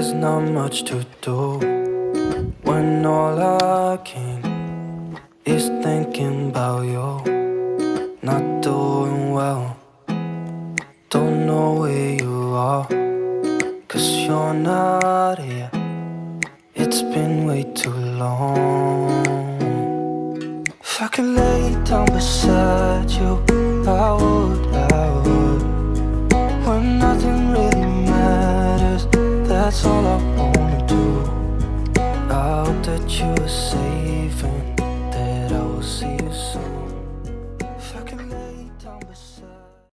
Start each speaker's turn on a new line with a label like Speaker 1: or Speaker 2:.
Speaker 1: there's not much to do when all I can is thinking about you. Not doing well, don't know where you are, 'cause you're not here. It's been way too long. If I could lay down beside you, I would, when nothing really matters. That's all I